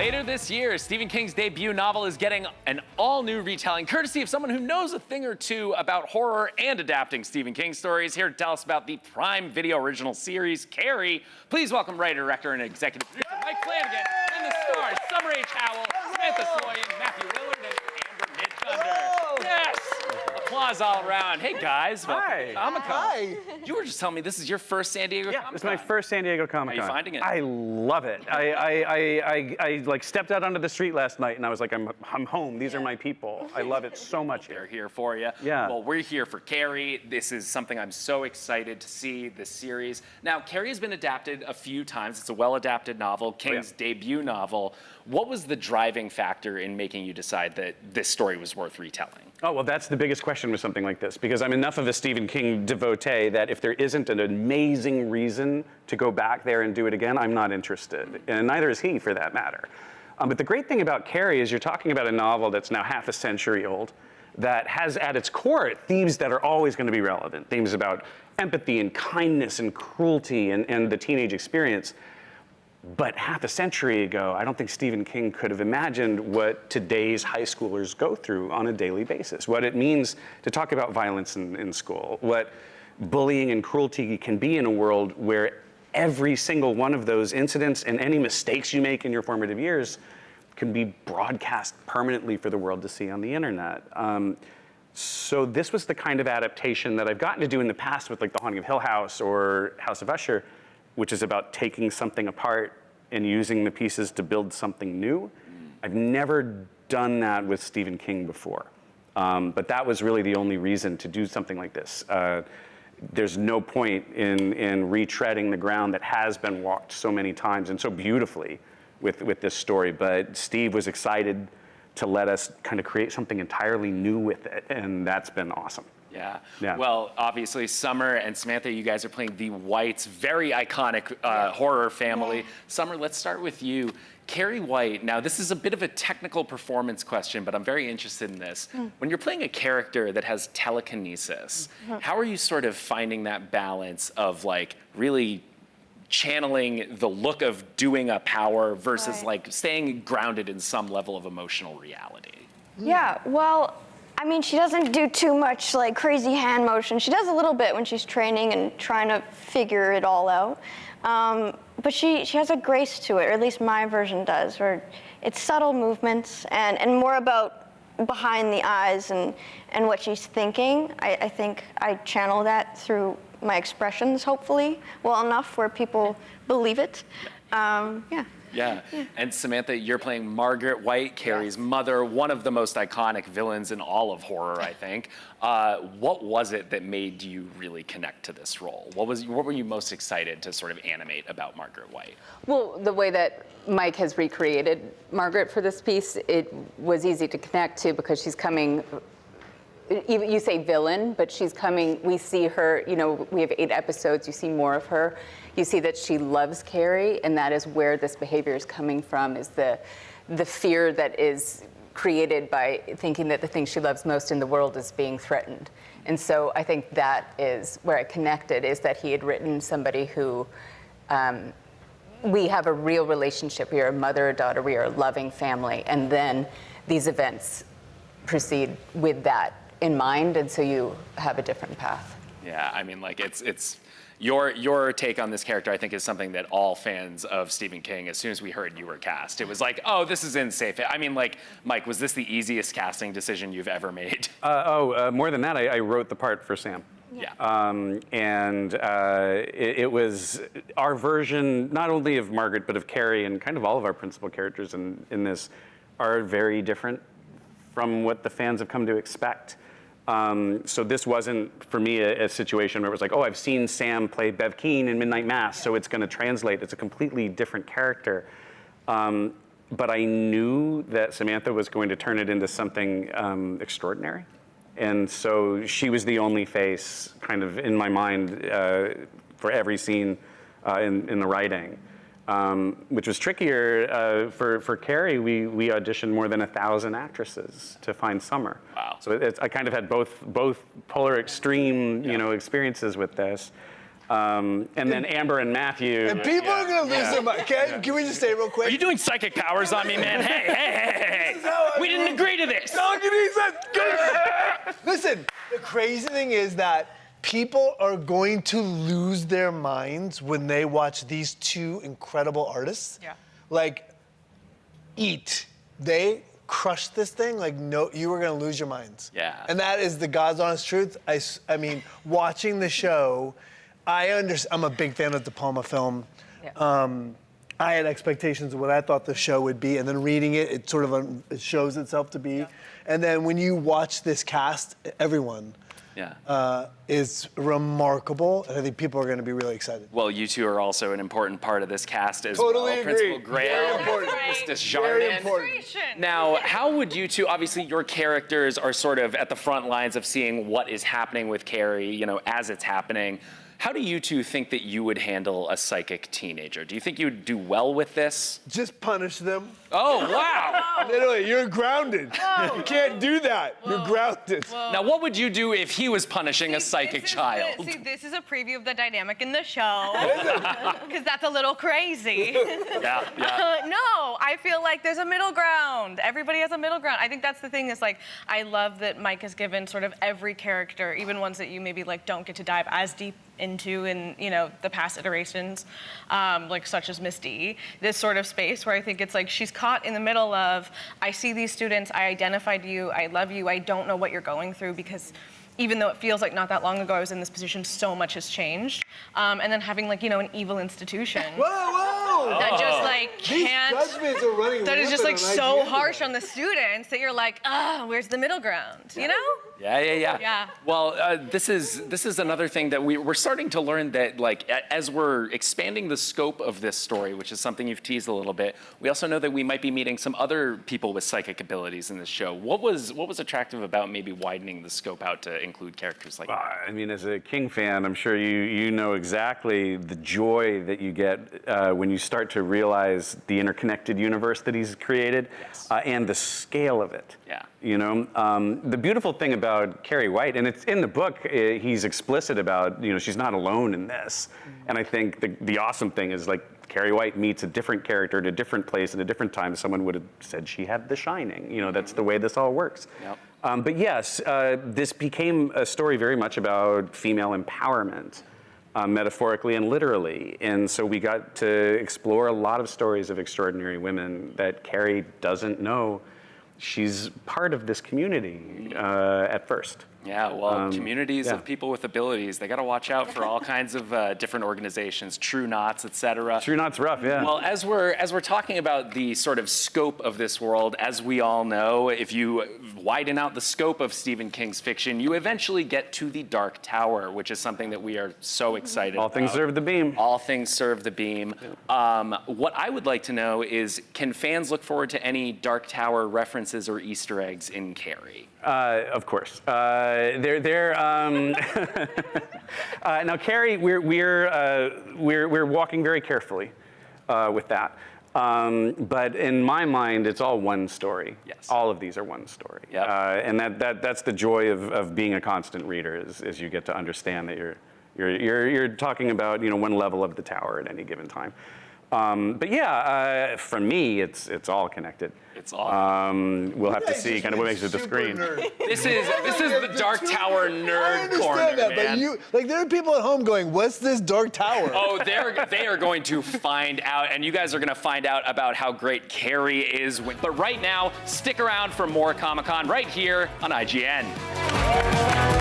Later this year, Stephen King's debut novel is getting an all-new retelling, courtesy of someone who knows a thing or two about horror and adapting Stephen King stories. Here to tell us about the Prime Video original series, Carrie. Please welcome writer, director, and executive producer Mike Flanagan, and the stars Summer H. Howell, Samantha Sloyan, Matthew Lillard, and Amber Midthunder. Yes! Applause all around. Hey guys, welcome to Comic-Con. Hi. You were just telling me this is your first San Diego Comic-Con. Yeah, it's my first San Diego Comic-Con. How are you finding it? I love it. I like stepped out onto the street last night and I was like, I'm home. These are my people. I love it so much They're here. here for you. Yeah. Well, we're here for Carrie. This is something I'm so excited to see, this series. Now, Carrie has been adapted a few times. It's a well-adapted novel, King's debut novel. What was the driving factor in making you decide that this story was worth retelling? Oh, well, that's the biggest question with something like this, because I'm enough of a Stephen King devotee that if there isn't an amazing reason to go back there and do it again, I'm not interested. And neither is he, for that matter. But the great thing about Carrie is you're talking about a novel that's now half a century old, that has at its core themes that are always going to be relevant, themes about empathy and kindness and cruelty and the teenage experience. But half a century ago, I don't think Stephen King could have imagined what today's high schoolers go through on a daily basis, what it means to talk about violence in school, what bullying and cruelty can be in a world where every single one of those incidents and any mistakes you make in your formative years can be broadcast permanently for the world to see on the internet. So this was the kind of adaptation that I've gotten to do in the past with like The Haunting of Hill House or House of Usher, which is about taking something apart and using the pieces to build something new. I've never done that with Stephen King before. But that was really the only reason to do something like this. There's no point in retreading the ground that has been walked so many times and so beautifully with this story. But Steve was excited to let us kind of create something entirely new with it, and that's been awesome. Yeah. Well, obviously, Summer and Samantha, you guys are playing the Whites, very iconic horror family. Summer, let's start with you. Carrie White, now this is a bit of a technical performance question, but I'm very interested in this. When you're playing a character that has telekinesis, how are you sort of finding that balance of like really channeling the look of doing a power versus like staying grounded in some level of emotional reality? Yeah, well, I mean, she doesn't do too much like crazy hand motion. She does a little bit when she's training and trying to figure it all out. But she has a grace to it, or at least my version does, where it's subtle movements and more about behind the eyes and what she's thinking. I think I channel that through my expressions, hopefully, well enough where people believe it. Yeah. And Samantha, you're playing Margaret White, Carrie's mother, one of the most iconic villains in all of horror, I think. What was it that made you really connect to this role? What were you most excited to sort of animate about Margaret White? Well, the way that Mike has recreated Margaret for this piece, it was easy to connect to because she's coming. You say villain, but she's coming, we see her, we have 8 episodes, you see more of her. You see that she loves Carrie, and that is where this behavior is coming from, is the fear that is created by thinking that the thing she loves most in the world is being threatened. And so I think that is where I connected, is that he had written somebody who, we have a real relationship. We are a mother, a daughter, we are a loving family. And then these events proceed with that in mind, and so you have a different path. Yeah, I mean, like it's your take on this character, I think, is something that all fans of Stephen King, as soon as we heard you were cast, it was like, oh, this is in safe. I mean, like, Mike, was this the easiest casting decision you've ever made? More than that, I wrote the part for Sam. Yeah. It was our version, not only of Margaret, but of Carrie, and kind of all of our principal characters in this are very different from what the fans have come to expect. So this wasn't, for me, a situation where it was like, oh, I've seen Sam play Bev Keane in Midnight Mass, so it's going to translate. It's a completely different character. But I knew that Samantha was going to turn it into something extraordinary. And so she was the only face, kind of, in my mind for every scene in the writing. Which was trickier for Carrie. We auditioned more than 1,000 actresses to find Summer. Wow. So I kind of had both polar extreme, experiences with this. And then Amber and Matthew. And people are gonna lose their mind. Can we just say real quick? Are you doing psychic powers on me, man? Hey. We didn't agree to this. Listen, the crazy thing is that people are going to lose their minds when they watch these two incredible artists. Yeah. Like, they crushed this thing. Like, no, you were gonna lose your minds. Yeah. And that is the God's honest truth. I mean, watching the show, I'm a big fan of De Palma film. Yeah. I had expectations of what I thought the show would be, and then reading it, it sort of it shows itself to be. Yeah. And then when you watch this cast, everyone is remarkable, and I think people are going to be really excited. Well, you two are also an important part of this cast as Totally well. agree. Principal Grail, Very important. Miss Very Desjardins. important. Now, how would you two, obviously your characters are sort of at the front lines of seeing what is happening with Carrie, you know, as it's happening. How do you two think that you would handle a psychic teenager? Do you think you would do well with this? Just punish them. Oh, wow. Literally, you're grounded. You can't do that. You're grounded. Now, what would you do if he was punishing a psychic child? This is a preview of the dynamic in the show. Because that's a little crazy. Yeah. No, I feel like there's a middle ground. Everybody has a middle ground. I think that's the thing is like, I love that Mike has given sort of every character, even ones that you maybe like don't get to dive as deep into in, you know, the past iterations, like such as Miss D, this sort of space where I think it's like she's caught in the middle of, I see these students, I identified you, I love you, I don't know what you're going through because even though it feels like not that long ago I was in this position, so much has changed. And then having like, you know, an evil institution. Whoa! That just like can't, These judgments are running that is just like rampant on so IGN harsh today. on the students that you're like, where's the middle ground, you know? Yeah. Yeah. Well, this is another thing that we're starting to learn that, like, as we're expanding the scope of this story, which is something you've teased a little bit, we also know that we might be meeting some other people with psychic abilities in this show. What was attractive about maybe widening the scope out to include characters like that? I mean, as a King fan, I'm sure you know exactly the joy that you get when you start to realize the interconnected universe that he's created, and the scale of it. Yeah. You know, the beautiful thing about Carrie White, and it's in the book, he's explicit about, you know, she's not alone in this. And I think the awesome thing is, like, Carrie White meets a different character at a different place at a different time. Someone would have said she had The Shining. You know, that's the way this all works. Yep. But yes, this became a story very much about female empowerment, metaphorically and literally. And so we got to explore a lot of stories of extraordinary women that Carrie doesn't know she's part of this community at first. Yeah, well, communities of people with abilities, they got to watch out for all kinds of different organizations, True Knots, et cetera. True Knots rough, yeah. Well, as we're talking about the sort of scope of this world, as we all know, if you widen out the scope of Stephen King's fiction, you eventually get to the Dark Tower, which is something that we are so excited about. All things serve the beam. All things serve the beam. What I would like to know is, can fans look forward to any Dark Tower references or Easter eggs in Carrie? Of course. Now, Carrie, we're walking very carefully with that. But in my mind, it's all one story. Yes. All of these are one story. Yep. And that's the joy of being a constant reader, is you get to understand that you're talking about, you know, one level of the tower at any given time. But yeah, for me, it's all connected. It's all. We'll have to see kind of what makes it the screen. This is the Dark Tower I nerd understand corner, that, man. but there are people at home going, "What's this Dark Tower?" Oh, they are going to find out, and you guys are going to find out about how great Carrie is. But right now, stick around for more Comic-Con right here on IGN.